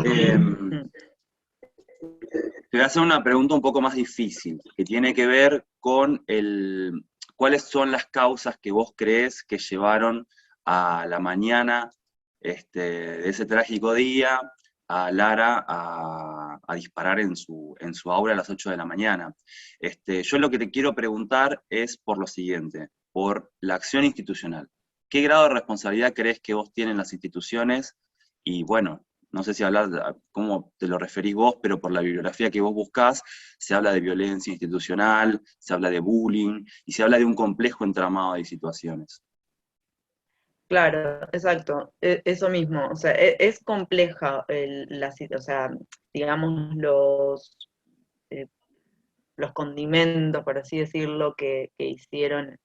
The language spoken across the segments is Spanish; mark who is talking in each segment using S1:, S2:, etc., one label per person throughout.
S1: Em, Te voy a hacer una pregunta un poco más difícil, que tiene que ver con cuáles son las causas que vos crees que llevaron a la mañana de ese trágico día a Lara a disparar en su aula a las 8 de la mañana. Yo lo que te quiero preguntar es por lo siguiente, por la acción institucional. ¿Qué grado de responsabilidad crees que vos tienen las instituciones? Y bueno, no sé si hablar, cómo te lo referís vos, pero por la bibliografía que vos buscás, se habla de violencia institucional, se habla de bullying, y se habla de un complejo entramado de situaciones.
S2: Claro, exacto, eso mismo, o sea, es compleja o sea, digamos, eh, los condimentos, por así decirlo, que hicieron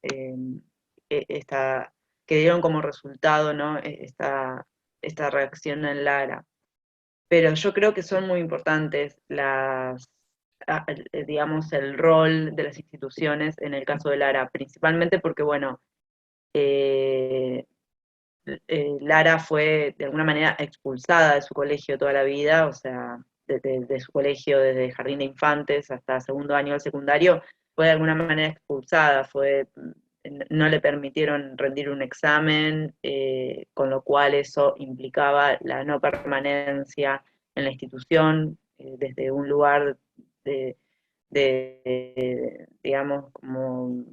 S2: esta, que dieron como resultado, ¿no? Esta reacción en Lara. Pero yo creo que son muy importantes digamos, el rol de las instituciones en el caso de Lara, principalmente porque, bueno, eh, Lara fue de alguna manera expulsada de su colegio toda la vida, o sea, de su colegio desde jardín de infantes hasta segundo año del secundario, fue de alguna manera expulsada, no le permitieron rendir un examen, con lo cual eso implicaba la no permanencia en la institución, desde un lugar de, digamos, como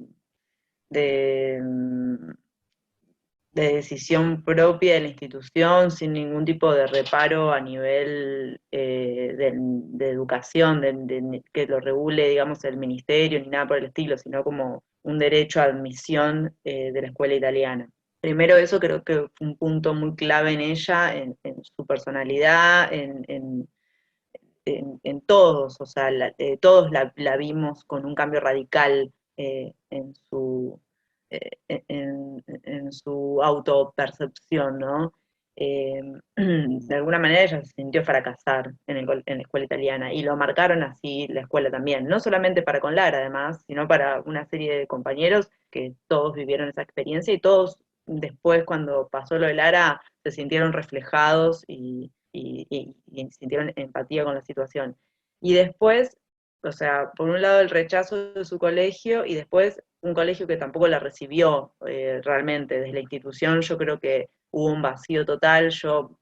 S2: de decisión propia de la institución, sin ningún tipo de reparo a nivel de educación, que lo regule, digamos, el ministerio, ni nada por el estilo, sino como un derecho a admisión de la escuela italiana. Primero eso creo que fue un punto muy clave en ella, en su personalidad, en todos, o sea, todos la vimos con un cambio radical en su autopercepción, ¿no? De alguna manera ella se sintió fracasar en la escuela italiana y lo marcaron así la escuela también, no solamente para con Lara además, sino para una serie de compañeros que todos vivieron esa experiencia y todos después cuando pasó lo de Lara se sintieron reflejados y sintieron empatía con la situación. Y después, o sea, por un lado el rechazo de su colegio y después un colegio que tampoco la recibió realmente desde la institución, yo creo que hubo un vacío total. Yo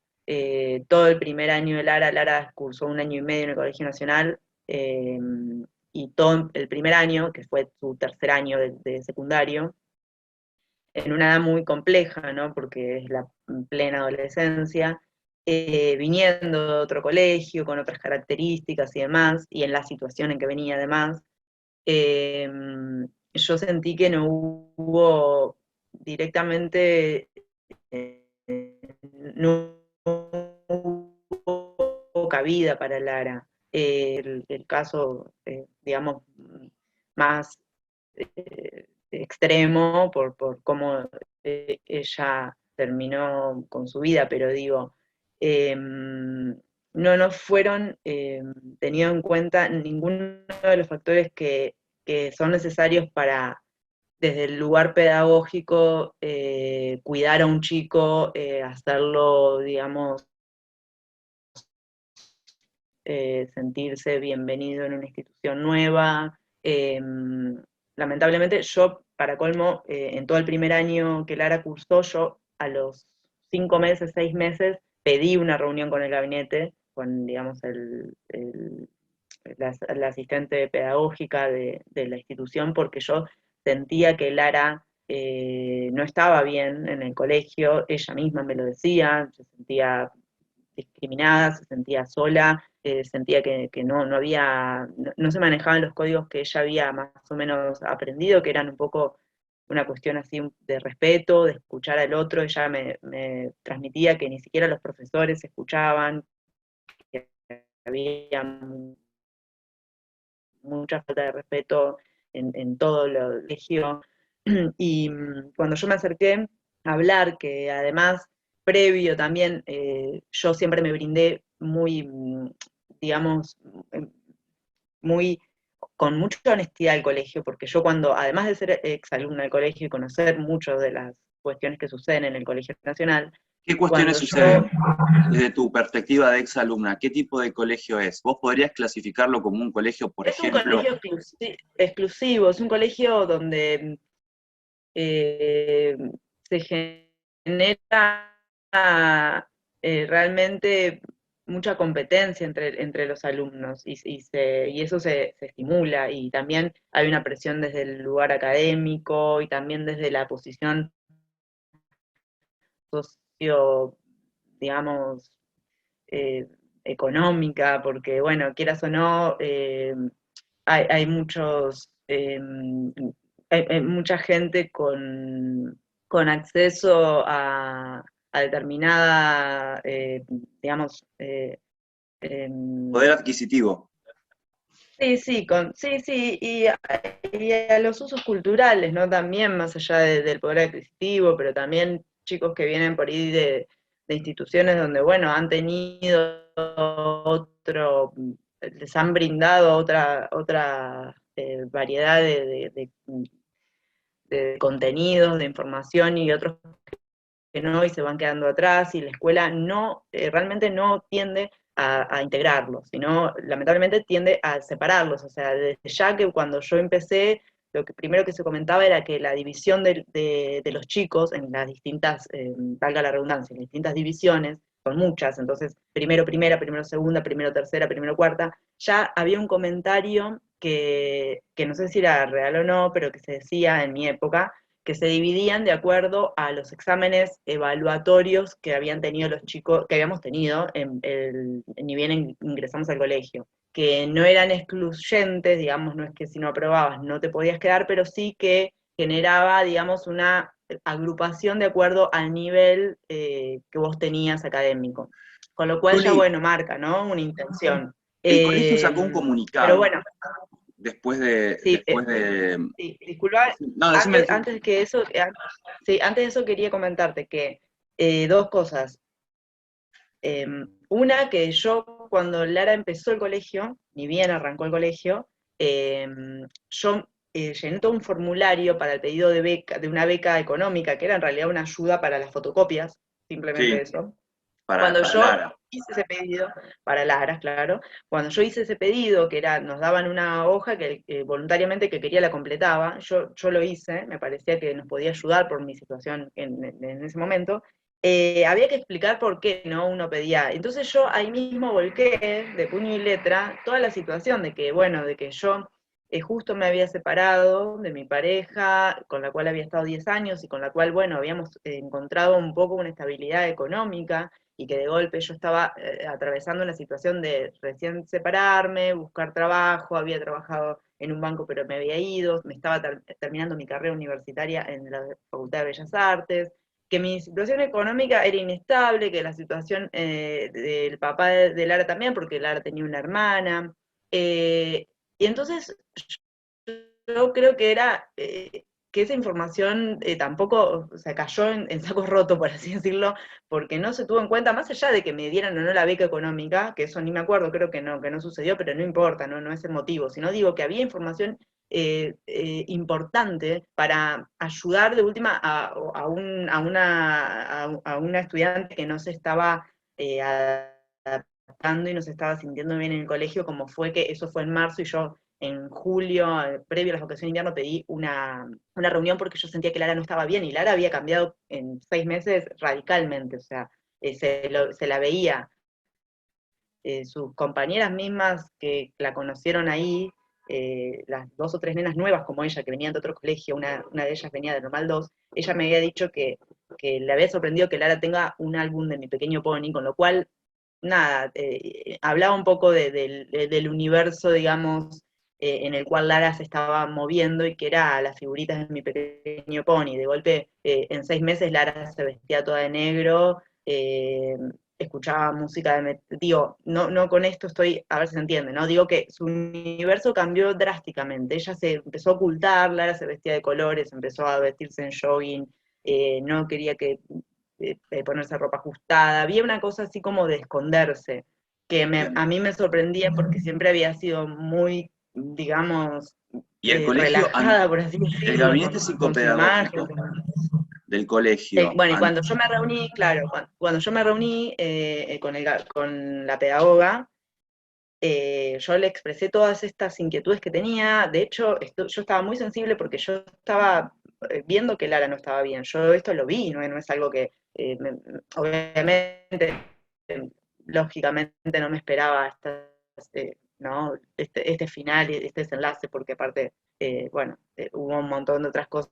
S2: todo el primer año de Lara cursó un año y medio en el Colegio Nacional, y todo el primer año, que fue su tercer año de secundario, en una edad muy compleja, ¿no? Porque es la plena adolescencia, viniendo de otro colegio, con otras características y demás, y en la situación en que venía además, eh, yo sentí que no hubo directamente, eh, no hubo cabida para Lara. El caso, digamos, más extremo por cómo ella terminó con su vida, pero digo, no fueron tenidos en cuenta ninguno de los factores que son necesarios para, desde el lugar pedagógico, cuidar a un chico, hacerlo, digamos, sentirse bienvenido en una institución nueva. Lamentablemente yo, para colmo, en todo el primer año que Lara cursó, yo a los 5 meses, 6 meses, pedí una reunión con el gabinete, con, digamos, la asistente pedagógica de la institución, porque yo sentía que Lara no estaba bien en el colegio, ella misma me lo decía, se sentía discriminada, se sentía sola, sentía que no se manejaban los códigos que ella había más o menos aprendido, que eran un poco una cuestión así de respeto, de escuchar al otro. Ella me transmitía que ni siquiera los profesores escuchaban, que había mucha falta de respeto en todo lo colegio. Y cuando yo me acerqué a hablar, que además, previo también, yo siempre me brindé muy, digamos, muy, con mucha honestidad al colegio, porque yo cuando, además de ser exalumna del colegio y conocer muchas de las cuestiones que suceden en el Colegio Nacional,
S1: ¿Qué cuestiones
S2: Cuando
S1: suceden
S2: yo
S1: desde tu perspectiva de exalumna? ¿Qué tipo de colegio es? ¿Vos podrías clasificarlo como un colegio, por
S2: Es un
S1: ejemplo?
S2: colegio exclusivo, es un colegio donde eh, se genera realmente mucha competencia entre los alumnos y eso se estimula y también hay una presión desde el lugar académico y también desde la posición socio, digamos, eh, económica, porque bueno, quieras o no, hay muchos, hay mucha gente con acceso a determinada, digamos,
S1: Poder
S2: em,
S1: adquisitivo.
S2: sí, sí, sí, sí, y a los usos culturales, ¿no? También más allá del poder adquisitivo, pero también chicos que vienen por ahí de instituciones donde, bueno, han tenido otro, les han brindado otra variedad de contenidos, de información y otros que no y se van quedando atrás y la escuela no, realmente no tiende a integrarlos, sino lamentablemente tiende a separarlos. O sea, desde ya que cuando yo empecé, lo que primero que se comentaba era que la división de los chicos en las distintas, valga la redundancia, en las distintas divisiones, son muchas, entonces primero primera, primero segunda, primero tercera, primero cuarta, ya había un comentario que no sé si era real o no, pero que se decía en mi época, que se dividían de acuerdo a los exámenes evaluatorios que habían tenido los chicos, que habíamos tenido ni bien ingresamos al colegio, que no eran excluyentes, digamos, no es que si no aprobabas no te podías quedar, pero sí que generaba, digamos, una agrupación de acuerdo al nivel que vos tenías académico. Con lo cual ya,
S1: Juli,
S2: bueno, marca, ¿no? Una intención.
S1: el colegio
S2: Eh,
S1: sacó un
S2: pero
S1: comunicado
S2: bueno,
S1: después de,
S2: sí,
S1: después de,
S2: sí, disculpa,
S1: no, decime, decime.
S2: antes que eso, sí, antes de eso quería comentarte que dos cosas. Una, que yo cuando Lara empezó el colegio, ni bien arrancó el colegio, yo llené todo un formulario para el pedido de beca, de una beca económica, que era en realidad una ayuda para las fotocopias, simplemente
S1: Sí,
S2: eso.
S1: para,
S2: Cuando
S1: para
S2: yo
S1: Lara.
S2: hice ese pedido, para Lara, claro, cuando yo hice ese pedido, que era, nos daban una hoja que voluntariamente que quería la completaba, yo lo hice, me parecía que nos podía ayudar por mi situación en ese momento, había que explicar por qué no uno pedía. Entonces yo ahí mismo volqué de puño y letra toda la situación de que, bueno, de que yo justo me había separado de mi pareja, con la cual había estado 10 años y con la cual, bueno, habíamos encontrado un poco una estabilidad económica y que de golpe yo estaba atravesando una situación de recién separarme, buscar trabajo, había trabajado en un banco pero me había ido, me estaba terminando mi carrera universitaria en la Facultad de Bellas Artes, que mi situación económica era inestable, que la situación del papá de Lara también, porque Lara tenía una hermana, y entonces yo creo que era que esa información tampoco se cayó en saco roto, por así decirlo, porque no se tuvo en cuenta, más allá de que me dieran o no la beca económica, que eso ni me acuerdo, creo que no sucedió, pero no importa, no es el motivo, sino digo que había información importante para ayudar de última a una estudiante que no se estaba adaptando y no se estaba sintiendo bien en el colegio, como fue que eso fue en marzo y yo en julio, previo a las vacaciones de invierno, pedí una reunión porque yo sentía que Lara no estaba bien y Lara había cambiado en 6 meses radicalmente, o sea, se la veía. Sus compañeras mismas que la conocieron ahí, las 2 o 3 nenas nuevas como ella, que venían de otro colegio, una de ellas venía de Normal 2, ella me había dicho que le había sorprendido que Lara tenga un álbum de Mi Pequeño Pony, con lo cual, nada, hablaba un poco del universo, digamos, en el cual Lara se estaba moviendo y que era las figuritas de Mi Pequeño Pony. De golpe, en 6 meses Lara se vestía toda de negro, escuchaba música digo, no con esto estoy, a ver si se entiende, ¿no? Digo que su universo cambió drásticamente, ella se empezó a ocultar, Lara se vestía de colores, empezó a vestirse en jogging, no quería que ponerse ropa ajustada, había una cosa así como de esconderse, que
S1: Bien.
S2: a mí me sorprendía porque siempre había sido muy, digamos,
S1: Y el colegio,
S2: relajada, por así
S1: el
S2: decirlo,
S1: gabinete
S2: con su imagen.
S1: psicopedagógico del colegio.
S2: Bueno, y cuando yo me reuní, claro, cuando yo me reuní con la pedagoga, yo le expresé todas estas inquietudes que tenía. De hecho, yo estaba muy sensible porque yo estaba viendo que Lara no estaba bien. Yo esto lo vi, no es algo que, obviamente, lógicamente no me esperaba ¿no? este final y este desenlace, porque aparte, bueno, hubo un montón de otras cosas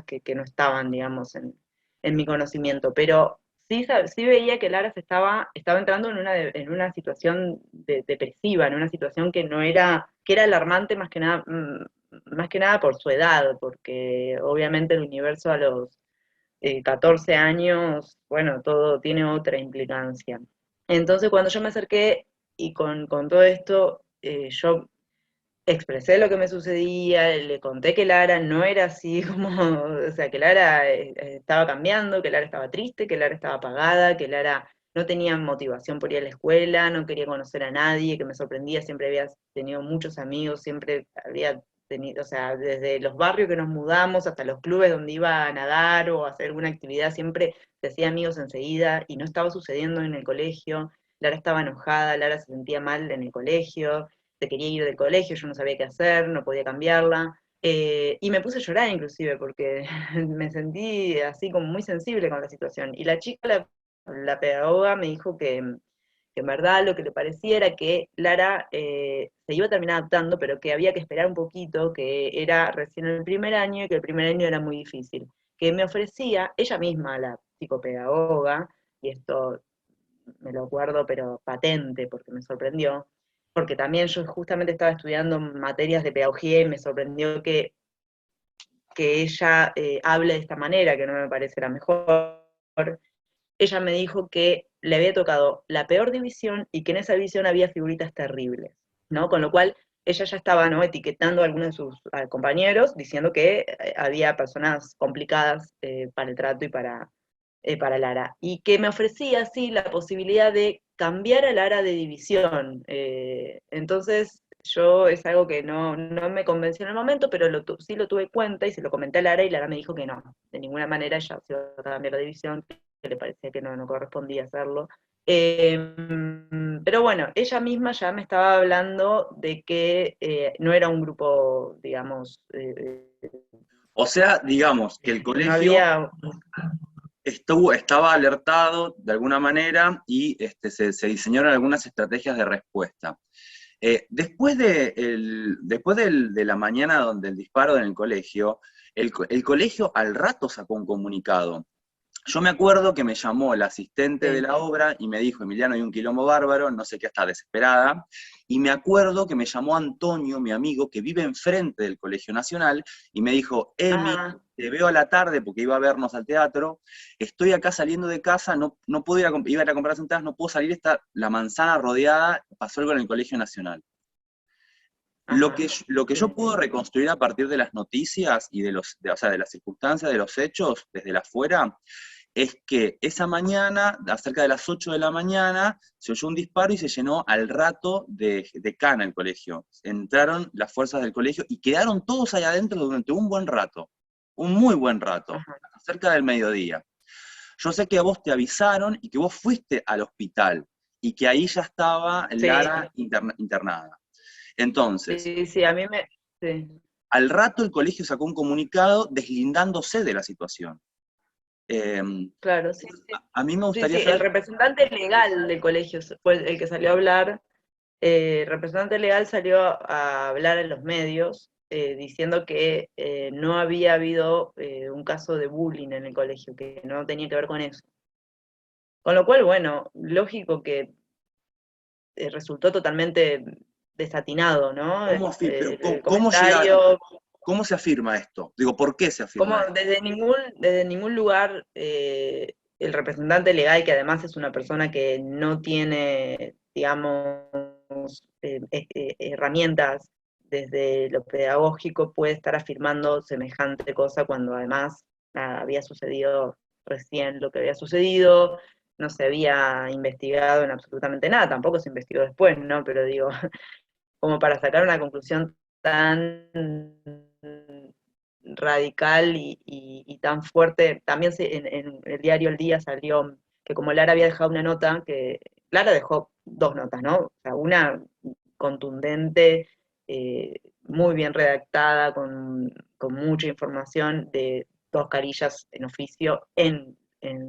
S2: que no estaban, digamos, en mi conocimiento, pero sí veía que Lara estaba entrando en una situación depresiva, en una situación que no era, que era alarmante más que nada por su edad, porque obviamente el universo a los 14 años, bueno, todo tiene otra implicancia. Entonces cuando yo me acerqué y con todo esto, yo expresé lo que me sucedía, le conté que Lara no era así como, o sea, que Lara estaba cambiando, que Lara estaba triste, que Lara estaba apagada, que Lara no tenía motivación por ir a la escuela, no quería conocer a nadie, que me sorprendía, siempre había tenido muchos amigos, siempre había tenido, o sea, desde los barrios que nos mudamos hasta los clubes donde iba a nadar o a hacer alguna actividad, siempre se hacía amigos enseguida y no estaba sucediendo en el colegio. Lara estaba enojada, Lara se sentía mal en el colegio, se quería ir del colegio, yo no sabía qué hacer, no podía cambiarla. Y me puse a llorar inclusive porque me sentí así como muy sensible con la situación. Y la chica, la pedagoga, me dijo que en verdad lo que le parecía era que Lara se iba a terminar adaptando, pero que había que esperar un poquito, que era recién el primer año y que el primer año era muy difícil. Que me ofrecía ella misma, la psicopedagoga, y esto me lo acuerdo, pero patente, porque me sorprendió, porque también yo justamente estaba estudiando materias de pedagogía y me sorprendió que ella hable de esta manera, que no me parece la mejor. Ella me dijo que le había tocado la peor división y que en esa división había figuritas terribles, ¿no? Con lo cual ella ya estaba, ¿no?, etiquetando a algunos de sus compañeros, diciendo que había personas complicadas para el trato y para Lara, y que me ofrecía así la posibilidad de cambiar a Lara de división. Entonces yo es algo que no me convenció en el momento, pero sí lo tuve en cuenta y se lo comenté a Lara y Lara me dijo que no, de ninguna manera ella se iba a cambiar la división, que le parecía que no correspondía hacerlo. Pero bueno, ella misma ya me estaba hablando de que no era un grupo, digamos,
S1: O sea, digamos que el
S2: no
S1: colegio
S2: había.
S1: estaba alertado de alguna manera y se diseñaron algunas estrategias de respuesta. De la mañana donde el disparo en el colegio, el colegio al rato sacó un comunicado. Yo me acuerdo que me llamó el asistente de
S2: Sí.
S1: la obra y me dijo, Emiliano, hay un quilombo bárbaro, no sé qué, está desesperada. Y me acuerdo que me llamó Antonio, mi amigo, que vive enfrente del Colegio Nacional, y me dijo, Emi,
S2: Ah,
S1: te veo a la tarde porque iba a vernos al teatro, estoy acá saliendo de casa, no puedo iba a ir a comprar las entradas, no puedo salir, está la manzana rodeada, pasó algo en el Colegio Nacional.
S2: ajá,
S1: Lo que yo
S2: sí.
S1: puedo reconstruir a partir de las noticias y o sea, de las circunstancias, de los hechos, desde la afuera, es que esa mañana, acerca de las 8 de la mañana, se oyó un disparo y se llenó al rato de cana el colegio. Entraron las fuerzas del colegio y quedaron todos ahí adentro durante un buen rato, un muy buen rato,
S2: Ajá.
S1: cerca del mediodía. Yo sé que a vos te avisaron y que vos fuiste al hospital y que ahí ya estaba
S2: Sí,
S1: Lara internada. Entonces,
S2: sí, sí, a mí me. Sí,
S1: al rato el colegio sacó un comunicado deslindándose de la situación. Eh,
S2: claro, sí, sí.
S1: a mí me
S2: Sí, sí,
S1: gustaría
S2: el
S1: saber.
S2: representante legal del colegio fue el que salió a hablar. El representante legal salió a hablar en los medios diciendo que no había habido un caso de bullying en el colegio, que no tenía que ver con eso. Con lo cual, bueno, lógico que resultó totalmente desatinado, ¿no?
S1: Pero
S2: El
S1: ¿cómo llega,
S2: comentario,
S1: cómo se afirma esto? Digo, ¿por qué se
S2: como
S1: afirma esto?
S2: desde ningún lugar el representante legal, que además es una persona que no tiene, digamos, herramientas desde lo pedagógico, puede estar afirmando semejante cosa cuando además había sucedido recién lo que había sucedido, no se había investigado en absolutamente nada, tampoco se investigó después, ¿no? Pero digo, como para sacar una conclusión tan radical y tan fuerte. También en el diario El Día salió que como Lara había dejado una nota, que Lara dejó dos notas, ¿no? O sea, una contundente, muy bien redactada, con mucha información, de dos carillas en oficio en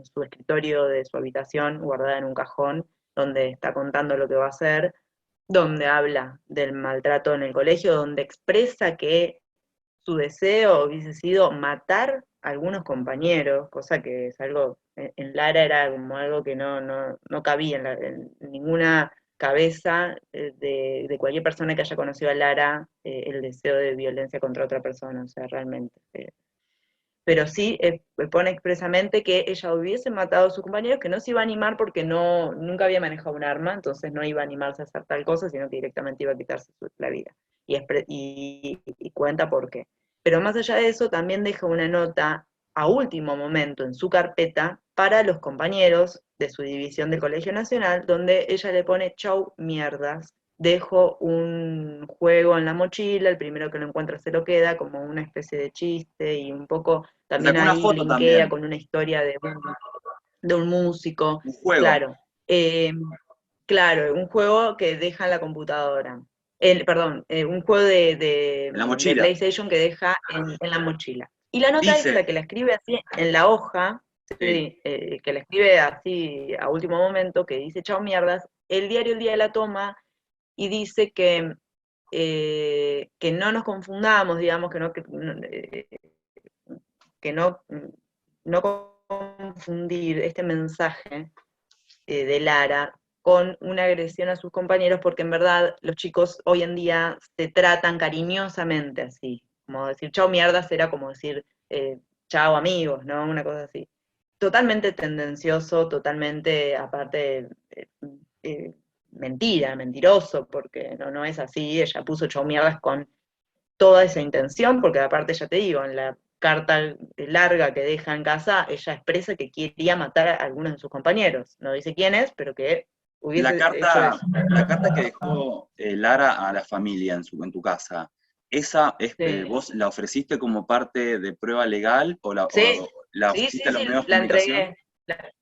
S2: su escritorio de su habitación, guardada en un cajón, donde está contando lo que va a hacer, donde habla del maltrato en el colegio, donde expresa que su deseo hubiese sido matar a algunos compañeros, cosa que es algo, en Lara era como algo que no cabía en ninguna cabeza de cualquier persona que haya conocido a Lara, el deseo de violencia contra otra persona, o sea, realmente. Pero sí pone expresamente que ella hubiese matado a sus compañeros, que no se iba a animar porque nunca había manejado un arma, entonces no iba a animarse a hacer tal cosa, sino que directamente iba a quitarse la vida. Y cuenta por qué. Pero más allá de eso, también deja una nota a último momento en su carpeta para los compañeros de su división del Colegio Nacional, donde ella le pone chau mierdas, dejo un juego en la mochila, el primero que lo encuentra se lo queda, como una especie de chiste, y un poco también
S1: Sacó una
S2: ahí
S1: foto
S2: linkea
S1: también,
S2: con una historia de un músico,
S1: un juego,
S2: claro. Claro, un juego que deja en la computadora. Perdón, un juego
S1: en la
S2: de
S1: mochila.
S2: PlayStation que deja en la mochila. Y la nota esta
S1: Dice,
S2: que la escribe así en la hoja,
S1: sí,
S2: sí, que la escribe así a último momento, que dice chao mierdas, el diario El Día la toma y dice que no nos confundamos, digamos, que no confundir este mensaje de Lara con una agresión a sus compañeros, porque en verdad los chicos hoy en día se tratan cariñosamente así, como decir chao mierdas era como decir chao amigos, ¿no? Una cosa así. Totalmente tendencioso, totalmente, aparte, mentira, mentiroso, porque no es así, ella puso chao mierdas con toda esa intención, porque aparte ya te digo, en la carta larga que deja en casa, ella expresa que quería matar a algunos de sus compañeros. No dice quién es, pero que
S1: la
S2: hubiese hecho
S1: carta,
S2: eso.
S1: la carta que dejó Lara a la familia en tu casa, ¿esa
S2: Sí,
S1: vos la ofreciste como parte de prueba legal
S2: sí,
S1: o la
S2: sí,
S1: ofreciste a
S2: sí,
S1: los
S2: sí,
S1: medios de
S2: la
S1: comunicación?
S2: entregué.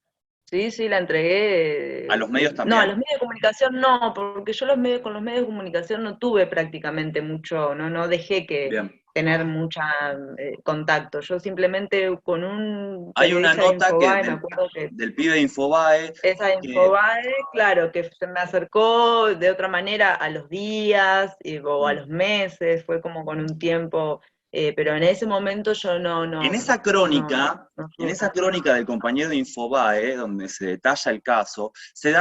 S2: Sí, sí, la entregué.
S1: ¿A los medios
S2: No, a
S1: también?
S2: los medios de comunicación no, porque yo con los medios de comunicación no tuve prácticamente mucho, no dejé que
S1: Bien.
S2: tener mucha contacto. Yo simplemente con un
S1: Hay una
S2: periodista de
S1: nota
S2: Infobae, me acuerdo que
S1: del pibe de Infobae
S2: esa
S1: que...
S2: Infobae, claro, que se me acercó de otra manera a los días o a
S1: mm,
S2: los meses, fue como con un tiempo, pero en ese momento yo
S1: En
S2: no, no
S1: en
S2: tuve.
S1: esa crónica del compañero de Infobae, donde se detalla el caso, se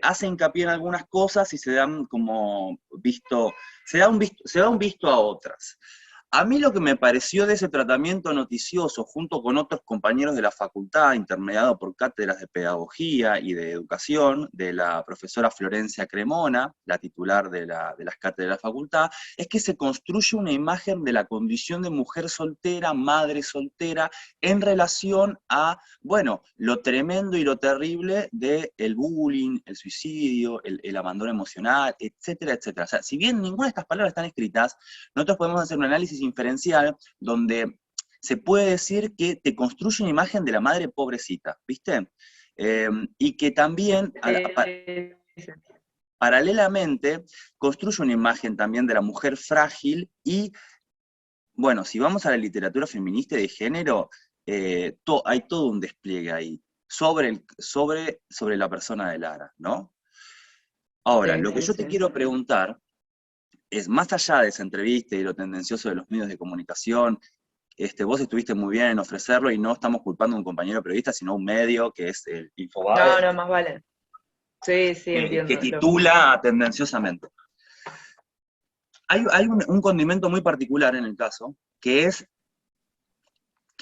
S1: hace hincapié en algunas cosas y se dan como visto, se da un visto a otras. A mí lo que me pareció de ese tratamiento noticioso, junto con otros compañeros de la facultad, intermediado por cátedras de pedagogía y de educación, de la profesora Florencia Cremona, la titular de las cátedras de la facultad, es que se construye una imagen de la condición de mujer soltera, madre soltera, en relación a, bueno, lo tremendo y lo terrible del bullying, el suicidio, el abandono emocional, etcétera, etcétera. O sea, si bien ninguna de estas palabras están escritas, nosotros podemos hacer un análisis inferencial donde se puede decir que te construye una imagen de la madre pobrecita, ¿viste? Y que también,
S2: Sí.
S1: paralelamente, construye una imagen también de la mujer frágil y, bueno, si vamos a la literatura feminista y de género, hay todo un despliegue ahí sobre la persona de Lara, ¿no? Ahora,
S2: Sí,
S1: lo que
S2: sí,
S1: yo te
S2: sí.
S1: quiero preguntar es, más allá de esa entrevista y lo tendencioso de los medios de comunicación, vos estuviste muy bien en ofrecerlo y no estamos culpando a un compañero periodista, sino a un medio que es el Infobae,
S2: No, más vale. Sí, sí,
S1: que
S2: entiendo, lógico.
S1: titula tendenciosamente. Hay un condimento muy particular en el caso, que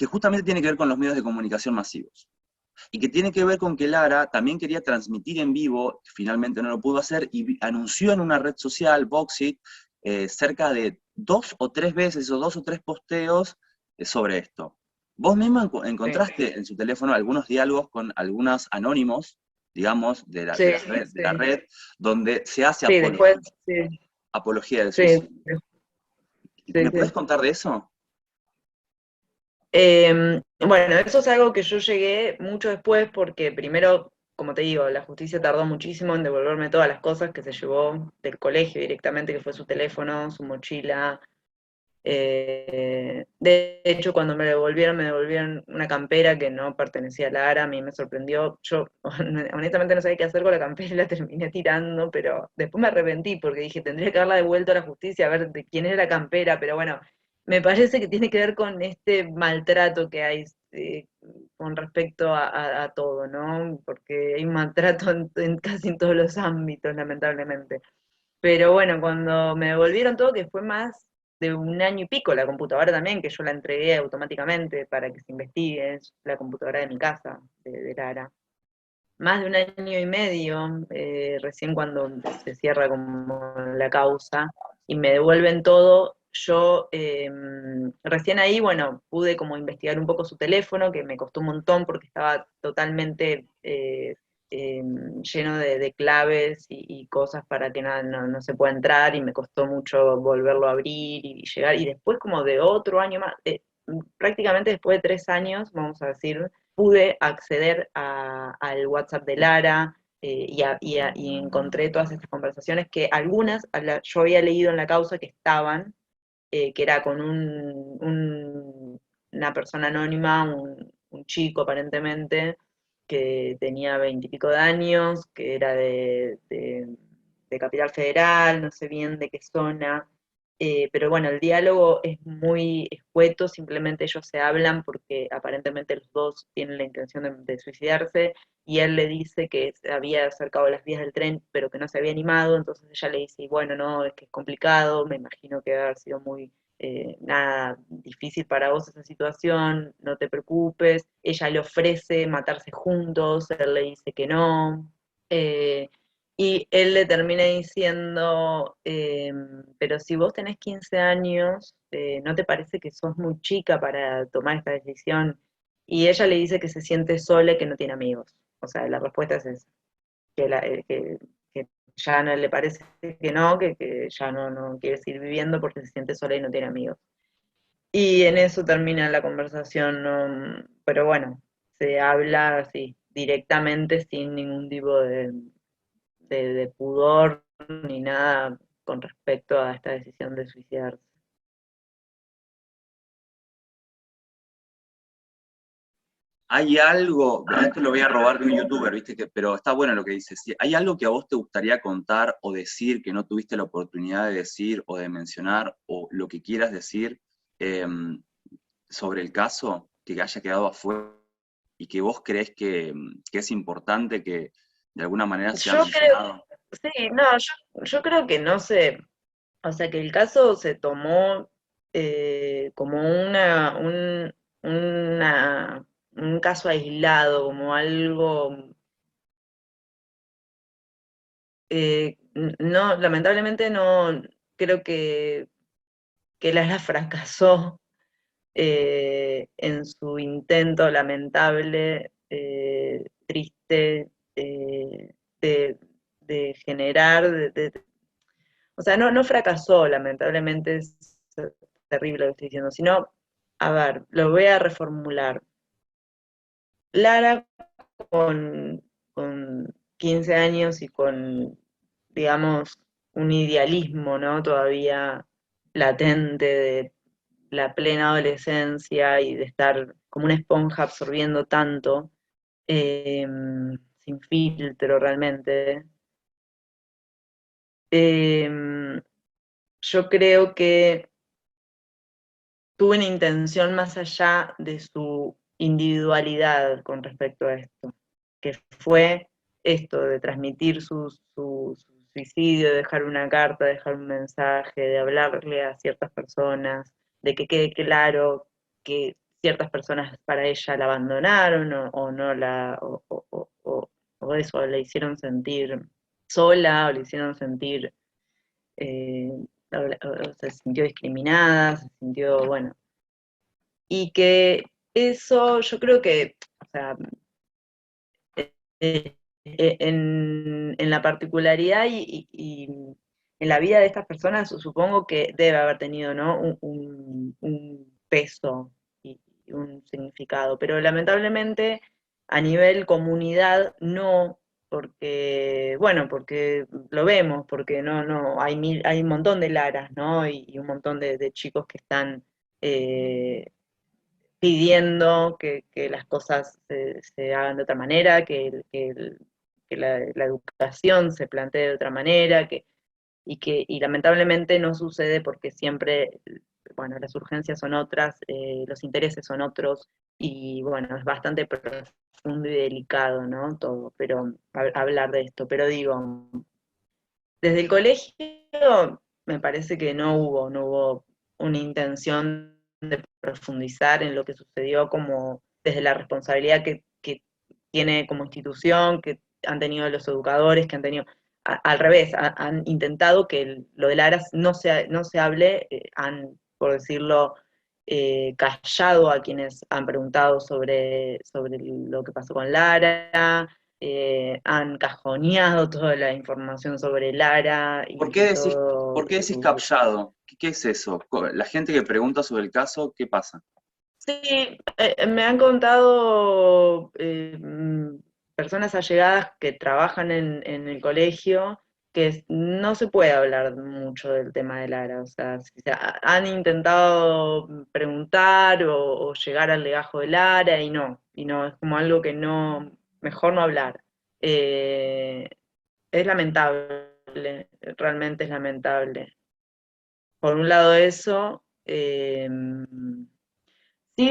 S1: justamente tiene que ver con los medios de comunicación masivos. Y que tiene que ver con que Lara también quería transmitir en vivo, finalmente no lo pudo hacer, y anunció en una red social, Voxit, cerca de 2 o 3 veces o 2 o 3 posteos sobre esto. Vos misma
S2: Sí,
S1: encontraste en su teléfono algunos diálogos con algunos anónimos, digamos,
S2: sí,
S1: de la red, donde se hace
S2: sí, después, sí,
S1: apología del
S2: sí,
S1: suicidio.
S2: sí,
S1: ¿Me podés
S2: sí.
S1: contar de eso?
S2: Bueno, eso es algo que yo llegué mucho después porque primero, como te digo, la justicia tardó muchísimo en devolverme todas las cosas que se llevó del colegio directamente, que fue su teléfono, su mochila. De hecho, cuando me devolvieron una campera que no pertenecía a Lara, a mí me sorprendió. Yo honestamente no sabía qué hacer con la campera y la terminé tirando, pero después me arrepentí porque dije, tendría que haberla devuelto a la justicia a ver de quién era la campera, pero bueno, me parece que tiene que ver con este maltrato que hay con respecto a todo, ¿no? Porque hay un maltrato en casi en todos los ámbitos, lamentablemente. Pero bueno, cuando me devolvieron todo, que fue más de un año y pico, la computadora también, que yo la entregué automáticamente para que se investigue, es la computadora de mi casa, de Lara. Más de un año y medio, recién cuando se cierra como la causa y me devuelven todo, yo recién ahí, bueno, pude como investigar un poco su teléfono, que me costó un montón porque estaba totalmente lleno de claves y cosas para que no se pueda entrar y me costó mucho volverlo a abrir y llegar. Y después como de otro año más, prácticamente después de 3 años, vamos a decir, pude acceder al WhatsApp de Lara y encontré todas estas conversaciones que algunas yo había leído en la causa que estaban, que era con una persona anónima, un chico aparentemente, que tenía 20 y pico de años, que era de Capital Federal, no sé bien de qué zona, pero bueno, el diálogo es muy escueto, simplemente ellos se hablan porque aparentemente los dos tienen la intención de suicidarse, y él le dice que se había acercado a las vías del tren, pero que no se había animado, entonces ella le dice, y bueno, no, es que es complicado, me imagino que debe haber sido muy, nada, difícil para vos esa situación, no te preocupes, ella le ofrece matarse juntos, él le dice que no, eh, y él le termina diciendo, pero si vos tenés 15 años, ¿no te parece que sos muy chica para tomar esta decisión? Y ella le dice que se siente sola y que no tiene amigos. O sea, la respuesta es esa, que ya no le parece que ya no quiere seguir viviendo porque se siente sola y no tiene amigos. Y en eso termina la conversación, pero bueno, se habla así, directamente, sin ningún tipo de pudor ni nada con respecto a esta decisión de suicidarse.
S1: ¿Hay algo, esto lo voy a robar de un youtuber, ¿viste? Pero está bueno lo que dices. ¿Sí? ¿Hay algo que a vos te gustaría contar o decir que no tuviste la oportunidad de decir o de mencionar o lo que quieras decir eh, sobre el caso que haya quedado afuera y que vos crees que es importante que de alguna manera sea
S2: Yo creo,
S1: mencionado?
S2: sí, no, yo creo que no sé, o sea, que el caso se tomó como un caso aislado, como algo, no, lamentablemente no, creo que Lara fracasó en su intento lamentable, triste, de, de generar, o sea, no fracasó, lamentablemente es terrible lo que estoy diciendo, sino, a ver, lo voy a reformular. Lara con 15 años y con, digamos, un idealismo, ¿no? Todavía latente de la plena adolescencia y de estar como una esponja absorbiendo tanto, eh, sin filtro realmente. Eh, yo creo que tuve una intención más allá de su individualidad con respecto a esto, que fue esto de transmitir su suicidio, de dejar una carta, de dejar un mensaje, de hablarle a ciertas personas, de que quede claro que ciertas personas para ella la abandonaron o no la, o eso, la hicieron sentir sola o le hicieron sentir, eh, o se sintió discriminada, se sintió, bueno, y que eso yo creo que, o sea, en la particularidad y en la vida de estas personas, supongo que debe haber tenido, ¿no? Un peso y un significado, pero lamentablemente a nivel comunidad no, porque, bueno, porque lo vemos, porque hay un montón de Laras, ¿no? Y un montón de chicos que están pidiendo que las cosas se hagan de otra manera, que la educación se plantee de otra manera, y lamentablemente no sucede porque siempre, bueno, las urgencias son otras, los intereses son otros, y bueno, es bastante profundo y delicado, ¿no? Todo, pero hablar de esto, pero digo, desde el colegio me parece que no hubo una intención de profundizar en lo que sucedió como desde la responsabilidad que tiene como institución, que han tenido los educadores, que han tenido, al revés, han intentado que lo de Lara no se hable, han, por decirlo, callado a quienes han preguntado sobre lo que pasó con Lara, han cajoneado toda la información sobre Lara
S1: ¿Por
S2: y
S1: qué decís,
S2: todo
S1: por qué decís
S2: su...
S1: capllado? ¿Qué es eso? La gente que pregunta sobre el caso, ¿qué pasa?
S2: Sí, me han contado personas allegadas que trabajan en el colegio que no se puede hablar mucho del tema de Lara, o sea, han intentado preguntar o llegar al legajo de Lara y no, es como algo que no, mejor no hablar. Eh, es lamentable, realmente es lamentable. Por un lado eso, sí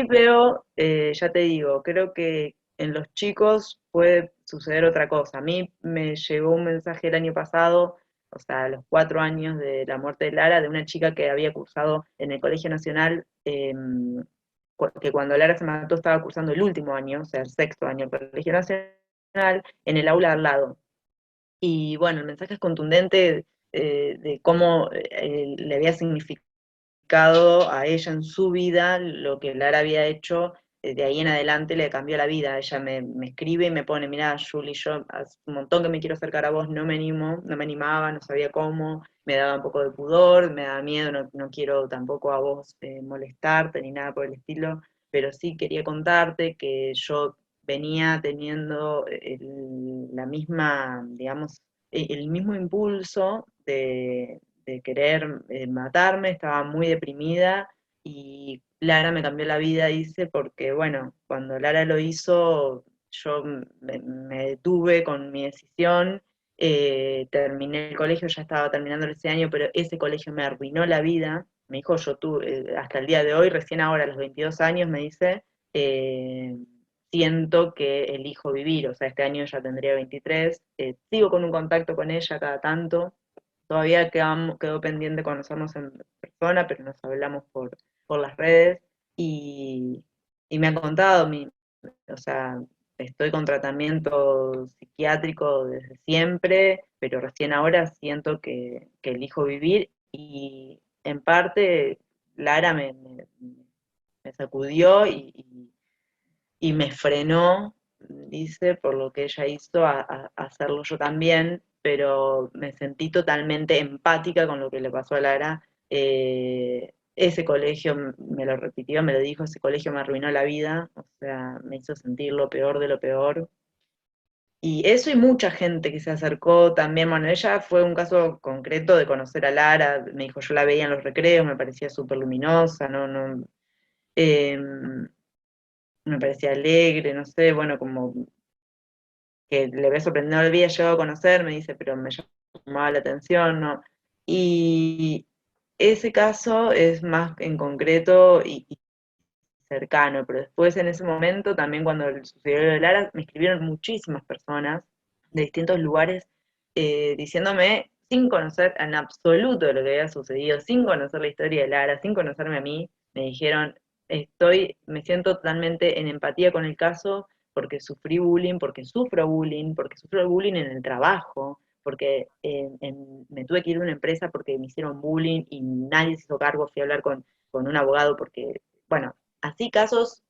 S2: veo, ya te digo, creo que en los chicos puede suceder otra cosa. A mí me llegó un mensaje el año pasado, o sea, a los 4 años de la muerte de Lara, de una chica que había cursado en el Colegio Nacional, que cuando Lara se mató estaba cursando el último año, o sea, el sexto año del Colegio Nacional, en el aula al lado. Y bueno, el mensaje es contundente, de cómo le había significado a ella en su vida lo que Lara había hecho. De ahí en adelante le cambió la vida. Ella me escribe y me pone, mira, Julie, yo hace un montón que me quiero acercar a vos, no me animo, no me animaba, no sabía cómo, me daba un poco de pudor, me daba miedo, no quiero tampoco a vos molestarte ni nada por el estilo, pero sí quería contarte que yo venía teniendo la misma, digamos, el mismo impulso de querer matarme, estaba muy deprimida y Lara me cambió la vida, dice, porque bueno, cuando Lara lo hizo, yo me detuve con mi decisión, terminé el colegio, ya estaba terminando ese año, pero ese colegio me arruinó la vida. Me dijo, yo tuve, hasta el día de hoy, recién ahora a los 22 años, me dice, siento que elijo vivir, o sea, este año ya tendría 23, sigo con un contacto con ella cada tanto, todavía quedó pendiente conocernos en persona, pero nos hablamos por las redes, y, y me ha contado, o sea, estoy con tratamiento psiquiátrico desde siempre, pero recién ahora siento que elijo vivir, y en parte Lara me sacudió y me frenó, dice, por lo que ella hizo, a hacerlo yo también, pero me sentí totalmente empática con lo que le pasó a Lara. Ese colegio me lo repitió, me lo dijo, ese colegio me arruinó la vida, o sea, me hizo sentir lo peor de lo peor. Y eso, y mucha gente que se acercó también, bueno, ella fue un caso concreto de conocer a Lara, me dijo, yo la veía en los recreos, me parecía súper luminosa, eh, me parecía alegre, no sé, bueno, como que le había sorprendido, no lo había llegado a conocer, me dice, pero me llamaba la atención, ¿no? Y ese caso es más en concreto y cercano, pero después en ese momento, también cuando sucedió lo de Lara, me escribieron muchísimas personas de distintos lugares diciéndome, sin conocer en absoluto lo que había sucedido, sin conocer la historia de Lara, sin conocerme a mí, me dijeron, me siento totalmente en empatía con el caso porque sufrí bullying, porque sufro bullying en el trabajo, porque me tuve que ir a una empresa porque me hicieron bullying y nadie se hizo cargo, fui a hablar con un abogado porque, bueno, así casos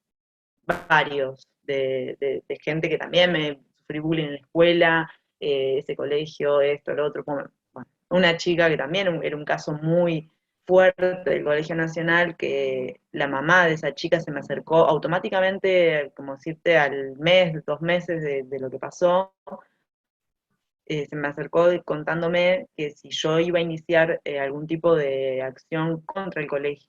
S2: varios de gente que también me sufrí bullying en la escuela, ese colegio, esto, lo otro. Bueno, una chica que también era un caso muy fuerte del Colegio Nacional que la mamá de esa chica se me acercó automáticamente, como decirte, al mes, 2 meses de lo que pasó, se me acercó contándome que si yo iba a iniciar algún tipo de acción contra el colegio,